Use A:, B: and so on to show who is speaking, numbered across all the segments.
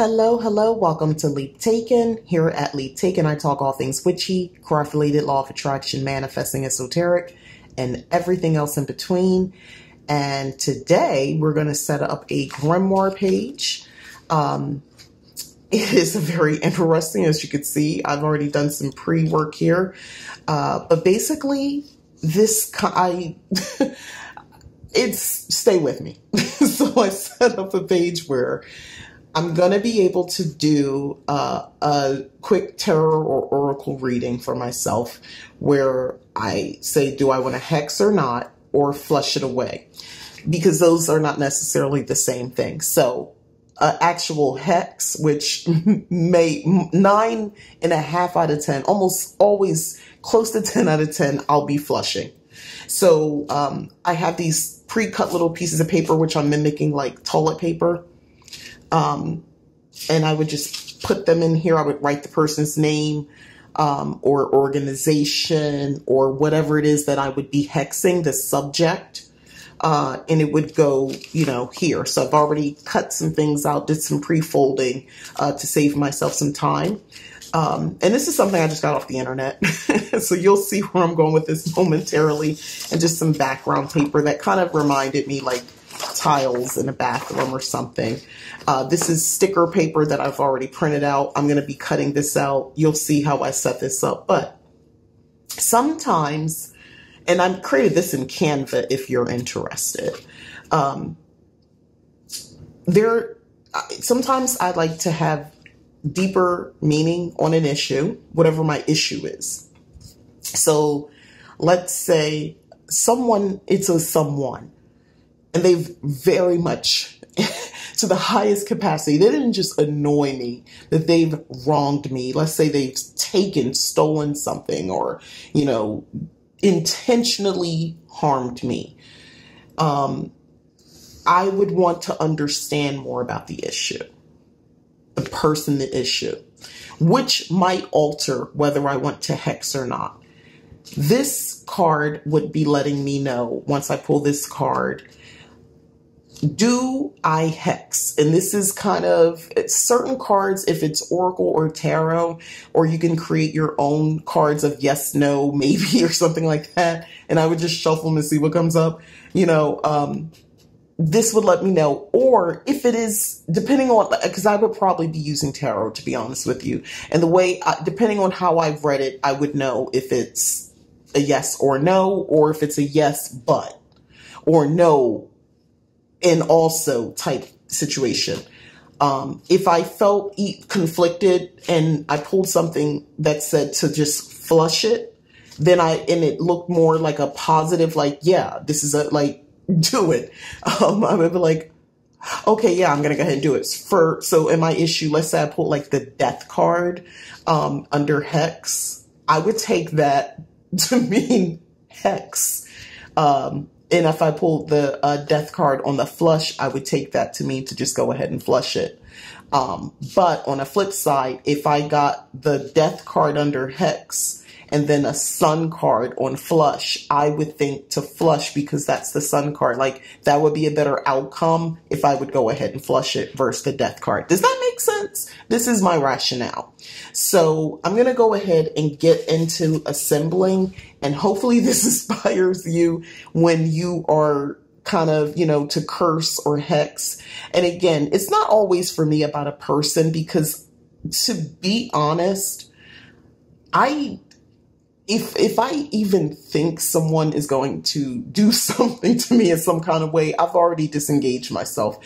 A: Hello, hello. Welcome to Leap Taken. Here at Leap Taken, I talk all things witchy, craft-related, law of attraction, manifesting, esoteric, and everything else in between. And today we're going to set up a Grimoire page. It is very interesting, as you can see. I've already done some pre-work here. But basically, stay with me. So I set up a page where I'm going to be able to do a quick tarot or oracle reading for myself where I say, do I want to hex or not, or flush it away? Because those are not necessarily the same thing. So actual hex, which may 9.5 out of 10, almost always close to 10 out of 10, I'll be flushing. So I have these pre-cut little pieces of paper, which I'm mimicking like toilet paper. And I would just put them in here. I would write the person's name, or organization, or whatever it is that I would be hexing, the subject. And it would go, here. So I've already cut some things out, did some pre-folding, to save myself some time. And this is something I just got off the internet. So you'll see where I'm going with this momentarily, and just some background paper that kind of reminded me like tiles in a bathroom or something. This is sticker paper that I've already printed out. I'm going to be cutting this out. You'll see how I set this up. But sometimes, and I've created this in Canva if you're interested. Sometimes I like to have deeper meaning on an issue, whatever my issue is. So let's say it's a someone, and they've very much, to the highest capacity, they didn't just annoy me, that they've wronged me. Let's say they've stolen something, or, intentionally harmed me. I would want to understand more about the issue, the person, the issue, which might alter whether I want to hex or not. This card would be letting me know, once I pull this card, do I hex? And this is kind of certain cards, if it's oracle or tarot, or you can create your own cards of yes, no, maybe, or something like that. And I would just shuffle them and see what comes up. This would let me know. Or if it is, depending on, because I would probably be using tarot, to be honest with you. And the way, depending on how I've read it, I would know if it's a yes or no, or if it's a yes, but, or no, and also type situation. If I felt conflicted and I pulled something that said to just flush it, then and it looked more like a positive, like, yeah, this is do it. I would be like, okay, yeah, I'm going to go ahead and do it. So in my issue, let's say I pulled like the death card, under hex, I would take that to mean hex. And if I pulled the death card on the flush, I would take that to mean to just go ahead and flush it. But on the flip side, if I got the death card under hex and then a sun card on flush, I would think to flush, because that's the sun card. Like, that would be a better outcome if I would go ahead and flush it versus the death card. Does that make sense? This is my rationale. So I'm going to go ahead and get into assembling, and hopefully this inspires you when you are kind of, to curse or hex. And again, it's not always for me about a person, because to be honest, if I even think someone is going to do something to me in some kind of way, I've already disengaged myself.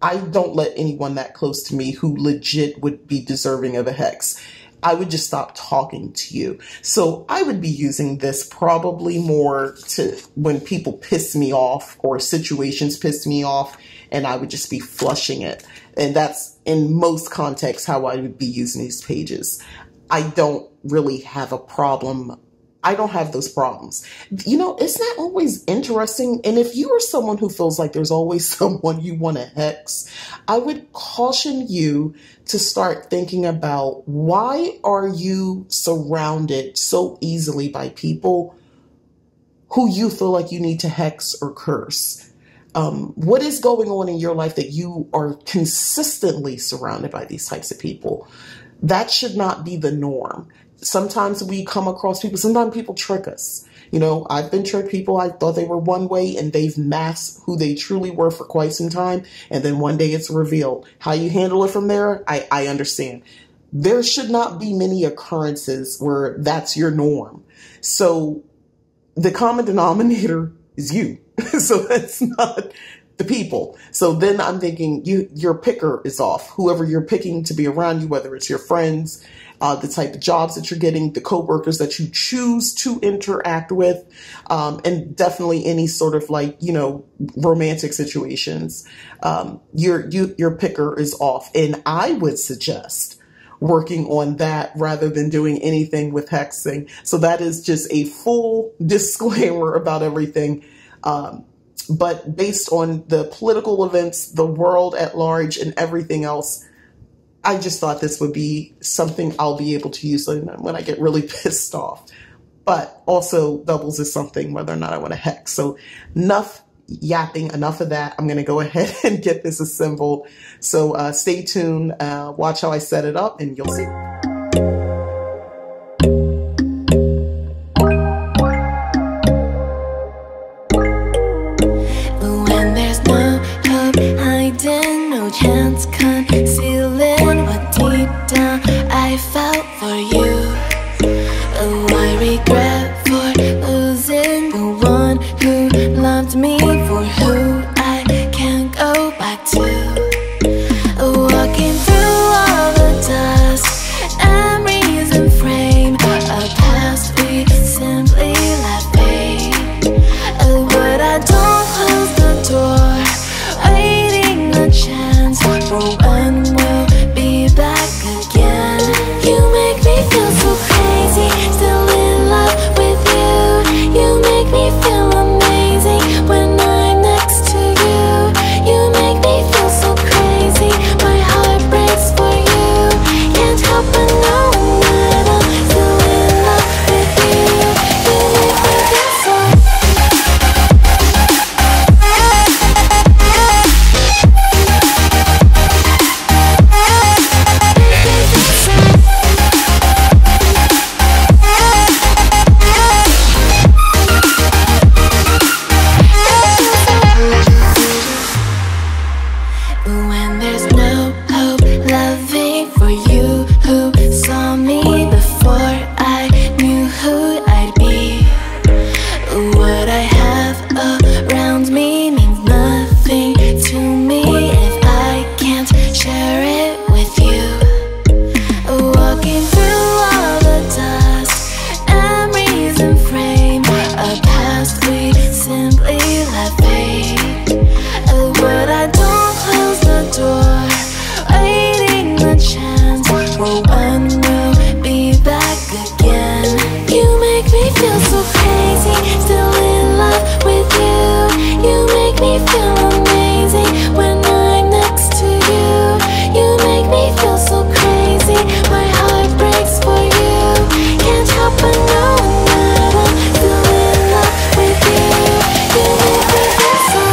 A: I don't let anyone that close to me who legit would be deserving of a hex. I would just stop talking to you. So I would be using this probably more to when people piss me off or situations piss me off, and I would just be flushing it. And that's in most contexts how I would be using these pages. I don't really have a problem. I don't have those problems. Isn't that always interesting? And if you are someone who feels like there's always someone you want to hex, I would caution you to start thinking about, why are you surrounded so easily by people who you feel like you need to hex or curse? What is going on in your life that you are consistently surrounded by these types of people? That should not be the norm. Sometimes we come across people, sometimes people trick us. You know, I've been tricked. People, I thought they were one way and they've masked who they truly were for quite some time. And then one day it's revealed. How you handle it from there, I understand. There should not be many occurrences where that's your norm. So the common denominator is you. So that's not the people. So then I'm thinking your picker is off. Whoever you're picking to be around you, whether it's your friends, the type of jobs that you're getting, the coworkers that you choose to interact with, and definitely any sort of like, you know, romantic situations. Your picker is off. And I would suggest working on that rather than doing anything with hexing. So that is just a full disclaimer about everything. But based on the political events, the world at large, and everything else, I just thought this would be something I'll be able to use when I get really pissed off. But also doubles as something whether or not I want to hex. So enough yapping, enough of that. I'm going to go ahead and get this assembled. So stay tuned, watch how I set it up, and you'll see.
B: No chance concealing what deep down I felt for you. Oh, I regret for losing the one who loved me, for who I can't go back to. Walking through all the dust, memories and frame, a past we simply let fade. Oh, but I don't close the door, waiting a chance for when we'll be back again. You make me feel so crazy, still in love with you. You make me feel amazing when I'm next to you. You make me feel so crazy, my heart breaks for you. Can't help but knowing that I'm still in love with you. You make me feel so. When there's no hope, loving for you who saw me before I knew who I'd be. What I have around me means nothing to me if I can't share it with you. Walking through all the dust, memories and frame, a past we simply let fade. But I don't close the door, waiting a chance for when we'll be back again. You make me feel so crazy, still in love with you. You make me feel amazing when I'm next to you. You make me feel so crazy, my heart breaks for you. Can't help but knowing that I'm still in love with you. You make me feel so.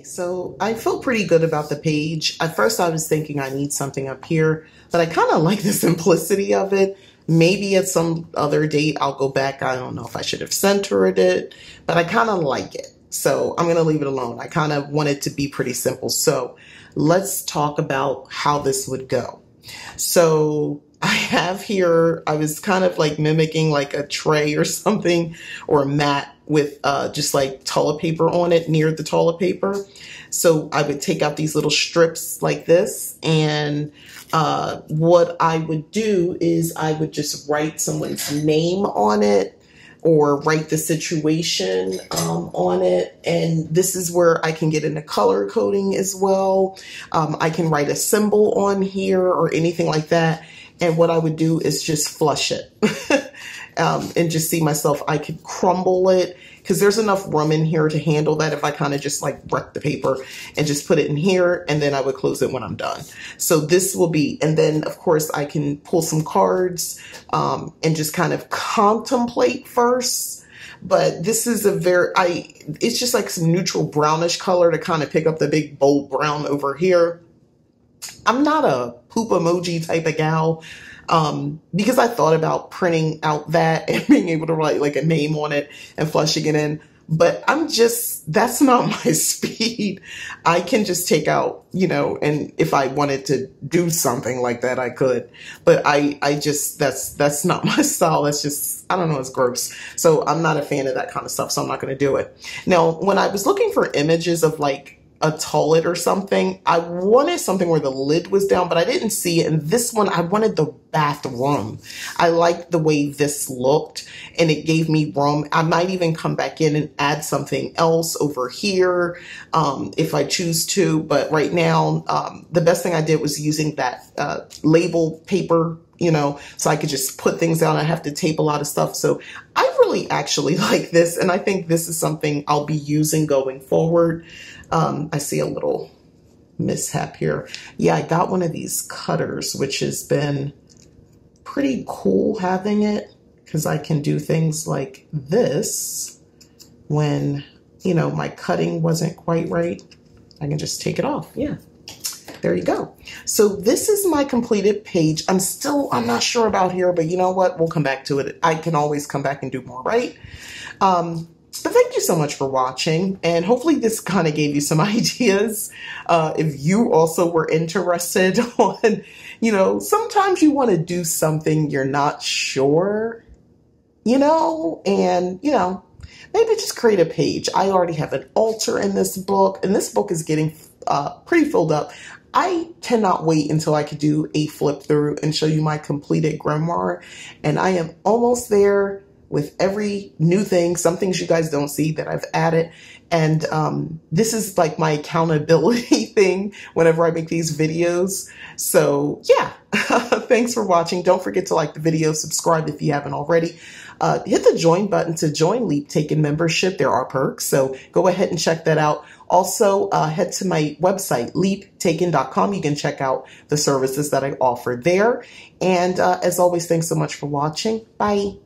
A: So I feel pretty good about the page. At first I was thinking I need something up here, but I kind of like the simplicity of it. Maybe at some other date I'll go back. I don't know if I should have centered it, but I kind of like it. So I'm going to leave it alone. I kind of want it to be pretty simple. So let's talk about how this would go. So I have here, I was kind of like mimicking like a tray or something, or a mat with just like toilet paper on it near the toilet paper. So I would take out these little strips like this, and what I would do is I would just write someone's name on it, or write the situation on it. And this is where I can get into color coding as well. I can write a symbol on here or anything like that. And what I would do is just flush it and just see myself. I could crumble it because there's enough room in here to handle that if I kind of just like wreck the paper and just put it in here, and then I would close it when I'm done. So this will be, and then of course I can pull some cards and just kind of contemplate first. But this is a it's just like some neutral brownish color to kind of pick up the big bold brown over here. I'm not a poop emoji type of gal. Because I thought about printing out that and being able to write like a name on it and flushing it in, but that's not my speed. I can just take out, and if I wanted to do something like that, I could, but that's not my style. That's just, I don't know, it's gross. So I'm not a fan of that kind of stuff. So I'm not going to do it. Now, when I was looking for images of like a toilet or something, I wanted something where the lid was down, but I didn't see it. And this one, I wanted the bathroom. I liked the way this looked, and it gave me room. I might even come back in and add something else over here if I choose to. But right now, the best thing I did was using that label paper, so I could just put things down. I have to tape a lot of stuff. So I really actually like this, and I think this is something I'll be using going forward. I see a little mishap here. Yeah, I got one of these cutters, which has been pretty cool having it, because I can do things like this when, my cutting wasn't quite right. I can just take it off. Yeah, there you go. So this is my completed page. I'm not sure about here, but you know what? We'll come back to it. I can always come back and do more, right? But thank you so much for watching, and hopefully this kind of gave you some ideas. If you also were interested on, sometimes you want to do something you're not sure, and, maybe just create a page. I already have an altar in this book, and this book is getting pretty filled up. I cannot wait until I could do a flip through and show you my completed grimoire, and I am almost there with every new thing, some things you guys don't see that I've added. And this is like my accountability thing whenever I make these videos. So yeah, thanks for watching. Don't forget to like the video, subscribe if you haven't already. Hit the join button to join Leap Taken membership. There are perks, so go ahead and check that out. Also, head to my website, leaptaken.com. You can check out the services that I offer there. And as always, thanks so much for watching. Bye.